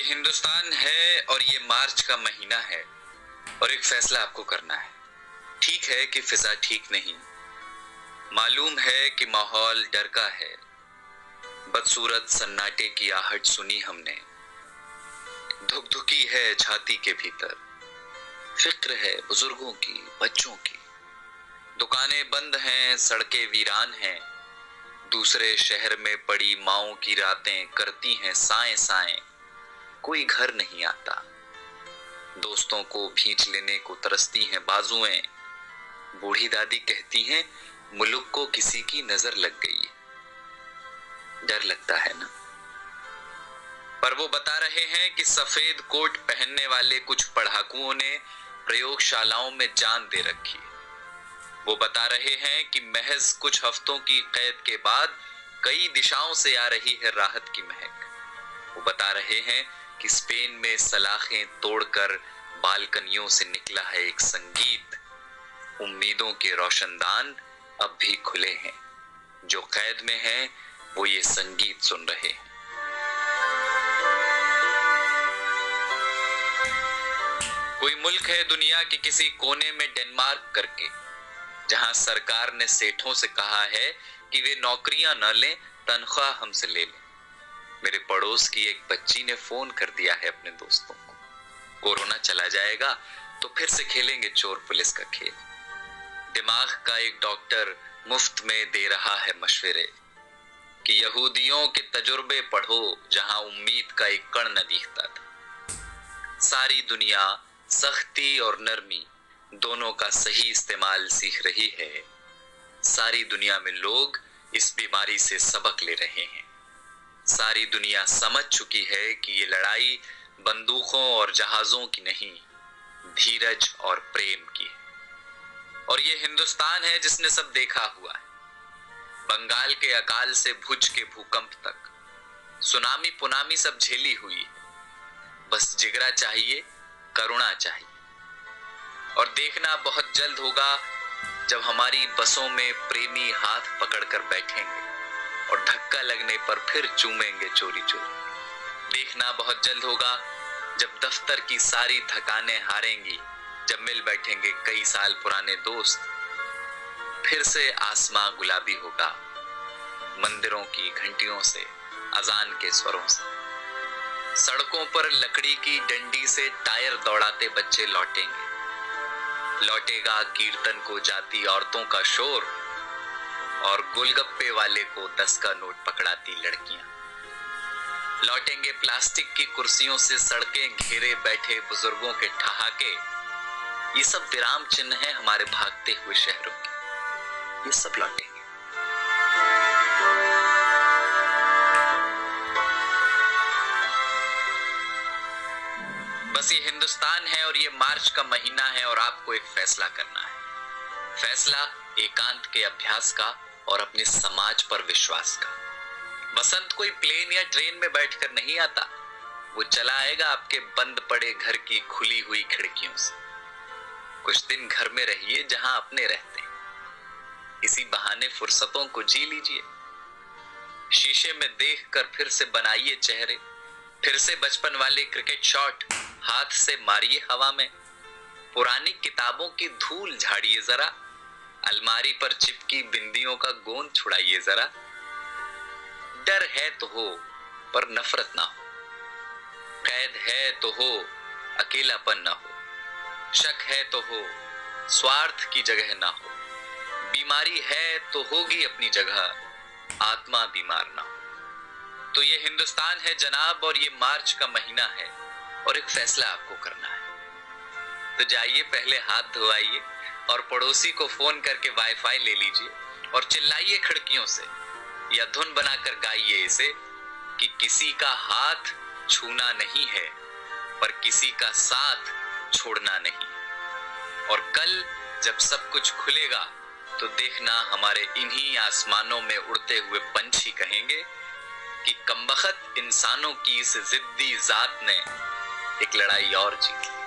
हिंदुस्तान है और ये मार्च का महीना है और एक फैसला आपको करना है। ठीक है कि फिजा ठीक नहीं, मालूम है कि माहौल डर का है। बदसूरत सन्नाटे की आहट सुनी हमने, धुकधुकी है छाती के भीतर। फिक्र है बुजुर्गों की, बच्चों की। दुकानें बंद हैं, सड़कें वीरान हैं। दूसरे शहर में पड़ी माओं की रातें करती हैं साएं साएं। कोई घर नहीं आता, दोस्तों को भींच लेने को तरसती हैं बाजुएं। बूढ़ी दादी कहती हैं मुल्क को किसी की नजर लग गई है। डर लगता है ना, पर वो बता रहे हैं कि सफेद कोट पहनने वाले कुछ पढ़ाकुओं ने प्रयोगशालाओं में जान दे रखी है। वो बता रहे हैं कि महज कुछ हफ्तों की कैद के बाद कई दिशाओं से आ रही है राहत की महक। वो बता रहे हैं कि स्पेन में सलाखें तोड़कर बालकनियों से निकला है एक संगीत। उम्मीदों के रोशनदान अब भी खुले हैं, जो कैद में हैं वो ये संगीत सुन रहे हैं। कोई मुल्क है दुनिया के किसी कोने में डेनमार्क करके, जहां सरकार ने सेठों से कहा है कि वे नौकरियां न लें, तनख्वाह हमसे ले लें। मेरे पड़ोस की एक बच्ची ने फोन कर दिया है अपने दोस्तों को, कोरोना चला जाएगा तो फिर से खेलेंगे चोर पुलिस का खेल। दिमाग का एक डॉक्टर मुफ्त में दे रहा है मशवरे कि यहूदियों के तजुर्बे पढ़ो जहां उम्मीद का एक कण न दिखता था। सारी दुनिया सख्ती और नरमी दोनों का सही इस्तेमाल सीख रही है। सारी दुनिया में लोग इस बीमारी से सबक ले रहे हैं। सारी दुनिया समझ चुकी है कि ये लड़ाई बंदूकों और जहाजों की नहीं, धीरज और प्रेम की है। और ये हिंदुस्तान है जिसने सब देखा हुआ है, बंगाल के अकाल से भुज के भूकंप तक, सुनामी पुनामी सब झेली हुई है। बस जिगरा चाहिए, करुणा चाहिए। और देखना बहुत जल्द होगा जब हमारी बसों में प्रेमी हाथ पकड़कर बैठेंगे और धक्का लगने पर फिर चूमेंगे चोरी चोरी। देखना बहुत जल्द होगा जब दफ्तर की सारी थकानें हारेंगी, जब मिल बैठेंगे कई साल पुराने दोस्त। फिर से आसमां गुलाबी होगा, मंदिरों की घंटियों से, अजान के स्वरों से। सड़कों पर लकड़ी की डंडी से टायर दौड़ाते बच्चे लौटेंगे। लौटेगा कीर्तन को जाती औरतों का शोर और गोलगप्पे वाले को 10 का नोट पकड़ाती लड़कियां। लौटेंगे प्लास्टिक की कुर्सियों से सड़कें घेरे बैठे बुजुर्गों के ठहाके। ये सब विराम चिन्ह है हमारे भागते हुए शहरों के। ये सब लौटेंगे। बस ये हिंदुस्तान है और ये मार्च का महीना है और आपको एक फैसला करना है। फैसला एकांत के अभ्यास का और अपने समाज पर विश्वास का। बसंत कोई प्लेन या ट्रेन में बैठकर नहीं आता, वो चला आएगा आपके बंद पड़े घर की खुली हुई खिड़कियों से। कुछ दिन घर में रहिए जहां अपने रहते हैं। इसी बहाने फुर्सतों को जी लीजिए। शीशे में देखकर फिर से बनाइए चेहरे। फिर से बचपन वाले क्रिकेट शॉट हाथ से मारिए हवा में। पुरानी किताबों की धूल झाड़िए जरा। अलमारी पर चिपकी बिंदियों का गोंद छुड़ाइए जरा। डर है तो हो पर नफरत ना हो। कैद है तो हो, अकेलापन ना हो। शक है तो हो, स्वार्थ की जगह ना हो। बीमारी है तो होगी अपनी जगह, आत्मा बीमार ना हो। तो ये हिंदुस्तान है जनाब और ये मार्च का महीना है और एक फैसला आपको करना है। तो जाइए पहले हाथ धोआइए और पड़ोसी को फोन करके वाईफाई ले लीजिए और चिल्लाइए खिड़कियों से या धुन बनाकर गाइए इसे कि किसी का हाथ छूना नहीं है पर किसी का साथ छोड़ना नहीं। और कल जब सब कुछ खुलेगा तो देखना हमारे इन्हीं आसमानों में उड़ते हुए पंछी कहेंगे कि कमबख्त इंसानों की इस जिद्दी जात ने एक लड़ाई और जीती।